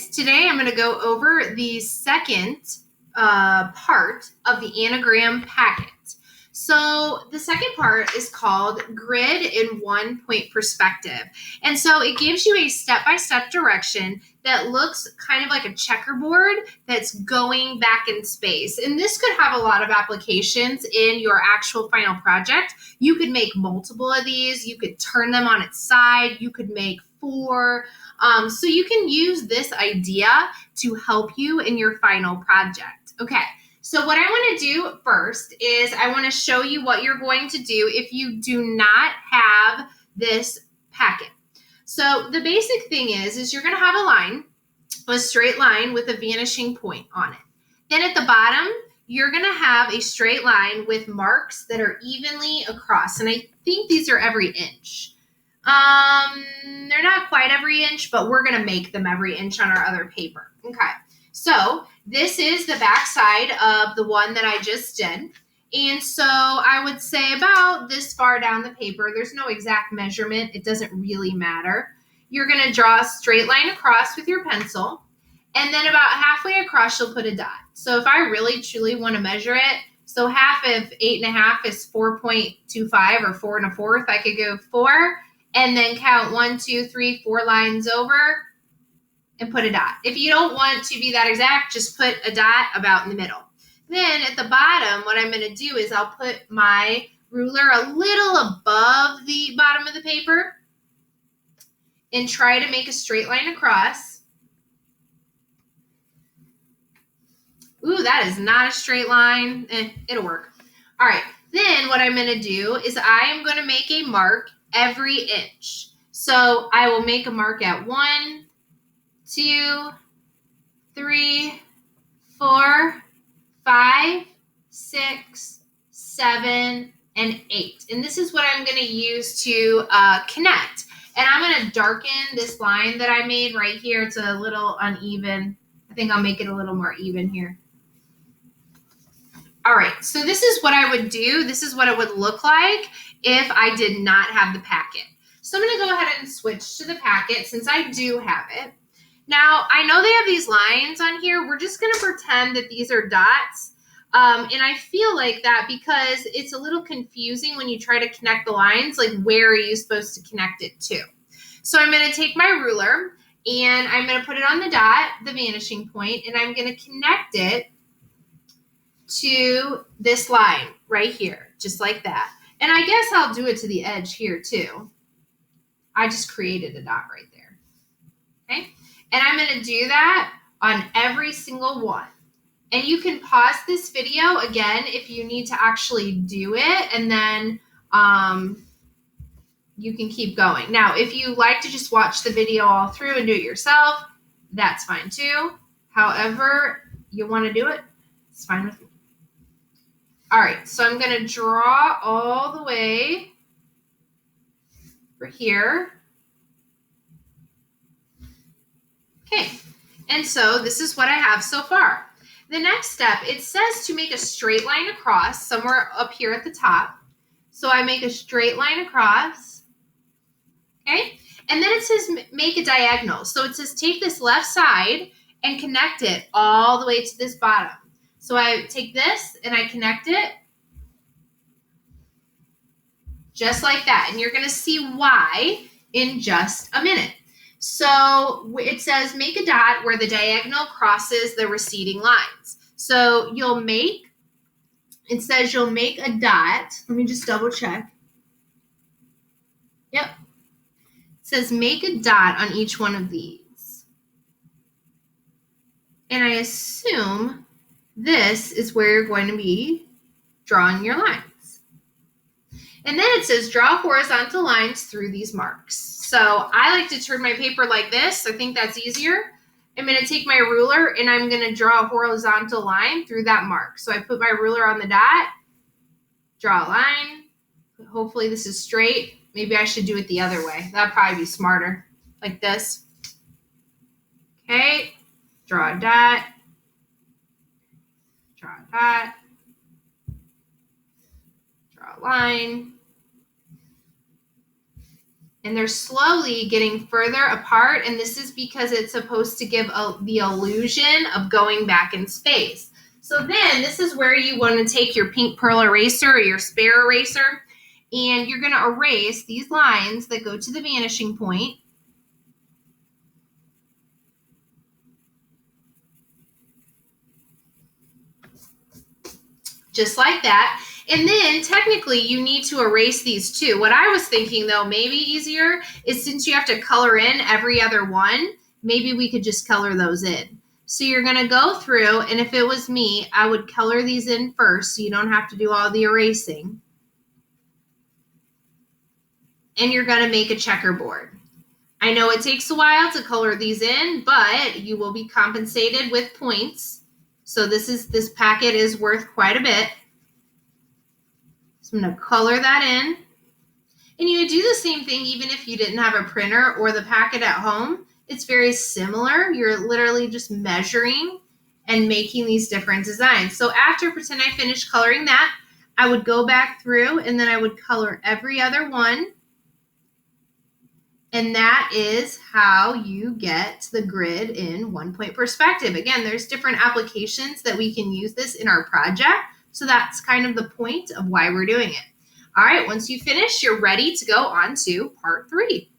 guys. Today I'm going to go over the second part of the Anagram packet. So the second part is called Grid in One Point Perspective. And so it gives you a step-by-step direction that looks kind of like a checkerboard that's going back in space. And this could have a lot of applications in your actual final project. You could make multiple of these. You could turn them on its side. You could make 4. So you can use this idea to help you in your final project. Okay, so what I want to do first is I want to show you what you're going to do if you do not have this packet. So the basic thing is you're going to have a line, a straight line with a vanishing point on it. Then at the bottom, you're going to have a straight line with marks that are evenly across. And I think these are every inch. They're not quite every inch, but we're going to make them every inch on our other paper. Okay, so this is the back side of the one that I just did. And so I would say about this far down the paper. There's no exact measurement. It doesn't really matter. You're going to draw a straight line across with your pencil. And then about halfway across, you'll put a dot. So if I really, truly want to measure it, so half of 8.5 is 4.25 or 4 1/4. I could go 4. And then count 1, 2, 3, 4 lines over and put a dot. If you don't want to be that exact, just put a dot about in the middle. Then at the bottom, what I'm going to do is I'll put my ruler a little above the bottom of the paper and try to make a straight line across. Ooh, that is not a straight line. It'll work. All right, then what I'm going to do is I am going to make a mark every inch. So I will make a mark at 1, 2, 3, 4, 5, 6, 7, and 8. And this is what I'm going to use to connect. And I'm going to darken this line that I made right here. It's a little uneven. I think I'll make it a little more even here. All right, so this is what I would do. This is what it would look like if I did not have the packet. So I'm going to go ahead and switch to the packet since I do have it. Now, I know they have these lines on here. We're just going to pretend that these are dots. And I feel like that because it's a little confusing when you try to connect the lines, like where are you supposed to connect it to? So I'm going to take my ruler and I'm going to put it on the dot, the vanishing point, and I'm going to connect it to this line right here, just like that. And I guess I'll do it to the edge here too. I just created a dot right there. Okay. And I'm going to do that on every single one. And you can pause this video again if you need to actually do it. And then you can keep going. Now, if you like to just watch the video all through and do it yourself, that's fine too. However you want to do it, it's fine with me. All right, so I'm going to draw all the way over here. Okay, and so this is what I have so far. The next step, it says to make a straight line across somewhere up here at the top. So I make a straight line across, okay? And then it says make a diagonal. So it says take this left side and connect it all the way to this bottom. So I take this and I connect it just like that. And you're going to see why in just a minute. So it says make a dot where the diagonal crosses the receding lines. So it says you'll make a dot. Let me just double check. Yep. It says make a dot on each one of these. And I assume this is where you're going to be drawing your lines. And then it says draw horizontal lines through these marks. So I like to turn my paper like this. I think that's easier. I'm going to take my ruler and I'm going to draw a horizontal line through that mark. So I put my ruler on the dot, draw a line. Hopefully this is straight. Maybe I should do it the other way. That'd probably be smarter, like this. Okay, draw a dot. Draw a dot, draw a line, And they're slowly getting further apart, and this is because it's supposed to give the illusion of going back in space. So then this is where you want to take your pink pearl eraser or your spare eraser, and you're going to erase these lines that go to the vanishing point. Just like that. And then technically you need to erase these too. What I was thinking though, maybe easier is since you have to color in every other one, maybe we could just color those in. So you're going to go through, and if it was me, I would color these in first so you don't have to do all the erasing. And you're going to make a checkerboard. I know it takes a while to color these in, but you will be compensated with points. So this packet is worth quite a bit. So I'm going to color that in. And you would do the same thing even if you didn't have a printer or the packet at home. It's very similar. You're literally just measuring and making these different designs. So after pretend I finished coloring that, I would go back through and then I would color every other one. And that is how you get the grid in 1-point perspective. Again, there's different applications that we can use this in our project. So that's kind of the point of why we're doing it. All right, once you finish, you're ready to go on to part 3.